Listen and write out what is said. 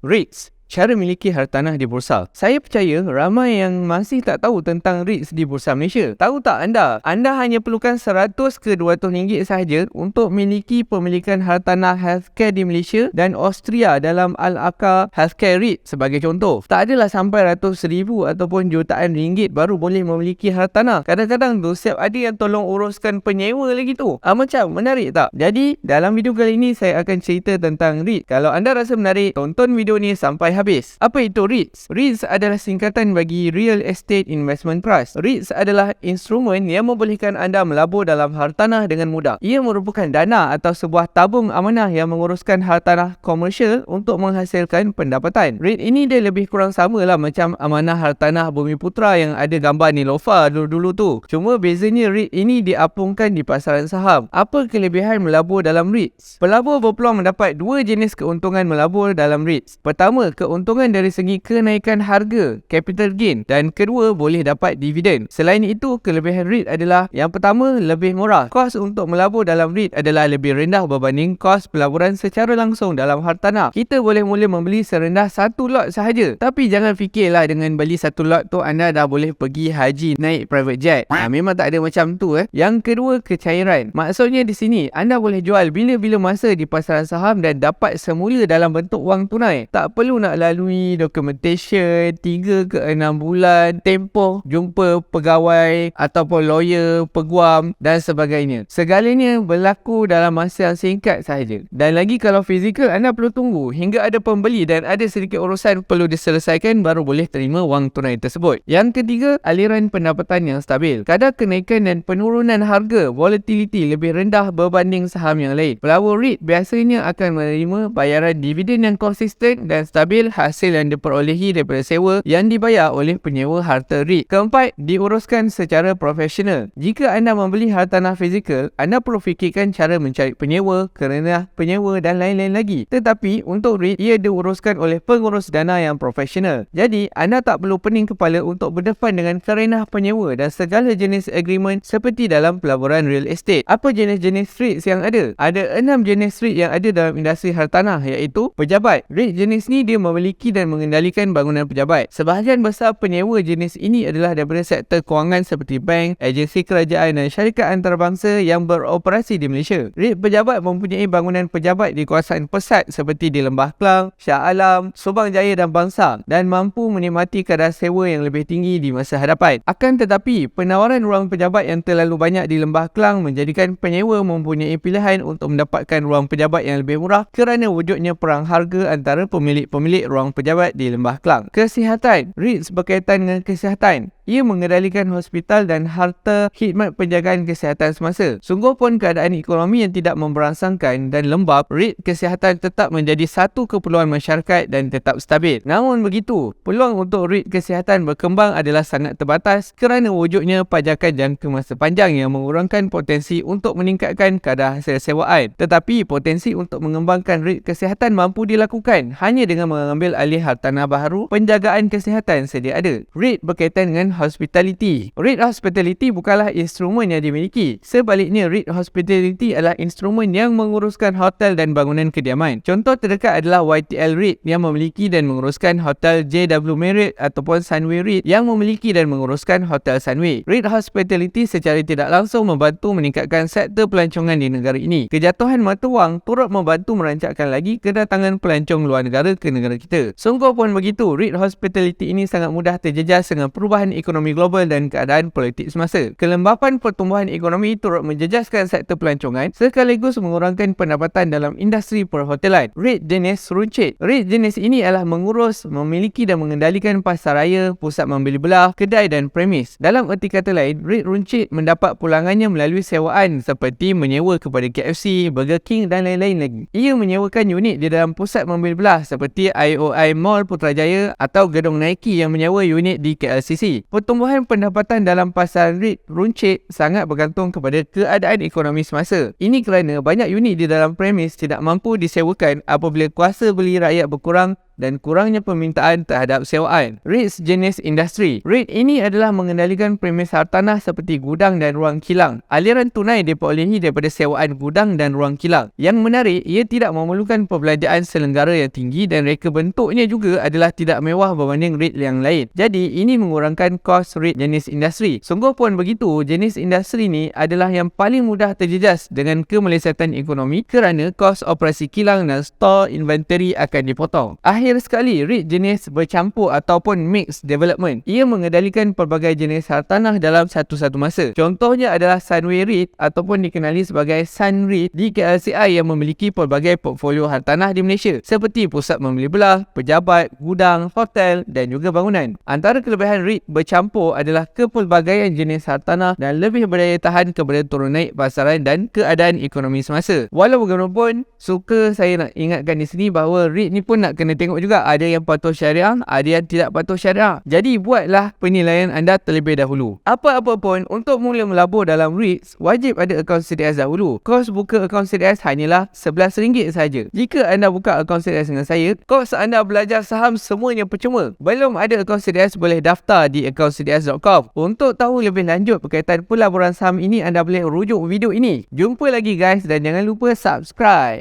REITs, cara miliki hartanah di Bursa. Saya percaya ramai yang masih tak tahu tentang REITs di Bursa Malaysia. Tahu tak anda? Anda hanya perlukan RM100 ke RM200 sahaja untuk miliki pemilikan hartanah healthcare di Malaysia dan Austria dalam Al-Aqsa Healthcare REIT sebagai contoh. Tak adalah sampai ratus ribu ataupun jutaan ringgit baru boleh memiliki hartanah. Kadang-kadang tu siap ada yang tolong uruskan penyewa lagi tu. Macam menarik tak? Jadi dalam video kali ini saya akan cerita tentang REIT. Kalau anda rasa menarik, tonton video ni sampai habis. Apa itu REITs? REITs adalah singkatan bagi Real Estate Investment Trust. REITs adalah instrumen yang membolehkan anda melabur dalam hartanah dengan mudah. Ia merupakan dana atau sebuah tabung amanah yang menguruskan hartanah komersial untuk menghasilkan pendapatan. REIT ini dia lebih kurang sama lah macam amanah hartanah Bumiputera yang ada gambar Nilofa dulu-dulu tu. Cuma bezanya REIT ini diapungkan di pasaran saham. Apa kelebihan melabur dalam REITs? Pelabur berpeluang mendapat dua jenis keuntungan melabur dalam REITs. Pertama, keuntungan dari segi kenaikan harga, capital gain, dan kedua, boleh dapat dividen. Selain itu, kelebihan REIT adalah yang pertama, lebih murah. Kos untuk melabur dalam REIT adalah lebih rendah berbanding kos pelaburan secara langsung dalam hartanah. Kita boleh mula membeli serendah satu lot sahaja. Tapi jangan fikirlah dengan beli satu lot tu anda dah boleh pergi haji naik private jet. Memang tak ada macam tu. Yang kedua, kecairan. Maksudnya di sini, anda boleh jual bila-bila masa di pasaran saham dan dapat semula dalam bentuk wang tunai. Tak perlu nak lalui documentation 3 ke 6 bulan, tempoh jumpa pegawai ataupun lawyer, peguam dan sebagainya. Segalanya berlaku dalam masa yang singkat sahaja. Dan lagi kalau fizikal, anda perlu tunggu hingga ada pembeli dan ada sedikit urusan perlu diselesaikan baru boleh terima wang tunai tersebut. Yang ketiga, aliran pendapatan yang stabil. Kadar kenaikan dan penurunan harga, volatility lebih rendah berbanding saham yang lain. Pelabur REIT biasanya akan menerima bayaran dividen yang konsisten dan stabil hasil yang diperolehi daripada sewa yang dibayar oleh penyewa harta REIT. Keempat, diuruskan secara profesional. Jika anda membeli hartanah fizikal, anda perlu fikirkan cara mencari penyewa, kerenah penyewa dan lain-lain lagi. Tetapi untuk REIT, ia diuruskan oleh pengurus dana yang profesional. Jadi, anda tak perlu pening kepala untuk berdepan dengan kerenah penyewa dan segala jenis agreement seperti dalam pelaburan real estate. Apa jenis-jenis REITs yang ada? Ada 6 jenis REIT yang ada dalam industri hartanah, iaitu pejabat. REIT jenis ni dia memiliki dan mengendalikan bangunan pejabat. Sebahagian besar penyewa jenis ini adalah daripada sektor kewangan seperti bank, agensi kerajaan dan syarikat antarabangsa yang beroperasi di Malaysia. REIT pejabat mempunyai bangunan pejabat di kawasan pesat seperti di Lembah Kelang, Shah Alam, Subang Jaya dan Bangsar dan mampu menikmati kadar sewa yang lebih tinggi di masa hadapan. Akan tetapi, penawaran ruang pejabat yang terlalu banyak di Lembah Kelang menjadikan penyewa mempunyai pilihan untuk mendapatkan ruang pejabat yang lebih murah kerana wujudnya perang harga antara pemilik-pemilik ruang pejabat di Lembah Kelang. Kesihatan. REITs berkaitan dengan kesihatan. Ia mengendalikan hospital dan harta khidmat penjagaan kesihatan semasa. Sungguh pun keadaan ekonomi yang tidak memberangsangkan dan lembap, REIT kesihatan tetap menjadi satu keperluan masyarakat dan tetap stabil. Namun begitu, peluang untuk REIT kesihatan berkembang adalah sangat terbatas kerana wujudnya pajakan jangka masa panjang yang mengurangkan potensi untuk meningkatkan kadar hasil sewaan. Tetapi potensi untuk mengembangkan REIT kesihatan mampu dilakukan hanya dengan mengambil alih hartanah baharu penjagaan kesihatan sedia ada. REIT berkaitan dengan hospitality. REIT hospitality bukanlah instrumen yang dimiliki. Sebaliknya, REIT hospitality adalah instrumen yang menguruskan hotel dan bangunan kediaman. Contoh terdekat adalah YTL REIT yang memiliki dan menguruskan hotel JW Marriott ataupun Sunway REIT yang memiliki dan menguruskan hotel Sunway. REIT hospitality secara tidak langsung membantu meningkatkan sektor pelancongan di negara ini. Kejatuhan mata wang turut membantu merancangkan lagi kedatangan pelancong luar negara ke negara kita. Sungguh pun begitu, REIT hospitality ini sangat mudah terjejas dengan perubahan ekonomi global dan keadaan politik semasa. Kelembapan pertumbuhan ekonomi turut menjejaskan sektor pelancongan sekaligus mengurangkan pendapatan dalam industri perhotelan. REIT jenis runcit. REIT jenis ini adalah mengurus, memiliki dan mengendalikan pasaraya, pusat membeli belah, kedai dan premis. Dalam erti kata lain, REIT runcit mendapat pulangannya melalui sewaan seperti menyewa kepada KFC, Burger King dan lain-lain lagi. Ia menyewakan unit di dalam pusat membeli belah seperti IOI Mall Putrajaya atau gedung Nike yang menyewa unit di KLCC. Pertumbuhan pendapatan dalam pasaran REIT runcit sangat bergantung kepada keadaan ekonomi semasa. Ini kerana banyak unit di dalam premis tidak mampu disewakan apabila kuasa beli rakyat berkurang dan kurangnya permintaan terhadap sewaan. REITs jenis industri. REIT ini adalah mengendalikan premis hartanah seperti gudang dan ruang kilang. Aliran tunai diperolehi daripada sewaan gudang dan ruang kilang. Yang menarik, ia tidak memerlukan perbelanjaan selenggara yang tinggi dan reka bentuknya juga adalah tidak mewah berbanding REIT yang lain. Jadi, ini mengurangkan kos REIT jenis industri. Sungguh pun begitu, jenis industri ni adalah yang paling mudah terjejas dengan kemelesatan ekonomi kerana kos operasi kilang dan store inventory akan dipotong. Akhir sekali, REIT jenis bercampur ataupun mixed development. Ia mengendalikan pelbagai jenis hartanah dalam satu-satu masa. Contohnya adalah Sunway REIT ataupun dikenali sebagai Sun REIT di KLCI yang memiliki pelbagai portfolio hartanah di Malaysia seperti pusat membeli belah, pejabat, gudang, hotel dan juga bangunan. Antara kelebihan REIT bercampur adalah kepelbagaian jenis hartanah dan lebih berdaya tahan kepada turun naik pasaran dan keadaan ekonomi semasa. Walau bagaimanapun, suka saya nak ingatkan di sini bahawa REIT ni pun nak kena tengok juga, ada yang patuh syariah, ada yang tidak patuh syariah. Jadi buatlah penilaian anda terlebih dahulu. Apa-apa pun, untuk mula melabur dalam REITs, wajib ada akaun CDS dahulu. Kos buka akaun CDS hanyalah RM11 saja. Jika anda buka akaun CDS dengan saya, kos anda belajar saham semuanya percuma. Belum ada akaun CDS, boleh daftar di accountcds.com. Untuk tahu lebih lanjut berkaitan pelaburan saham ini, anda boleh rujuk video ini. Jumpa lagi guys dan jangan lupa subscribe.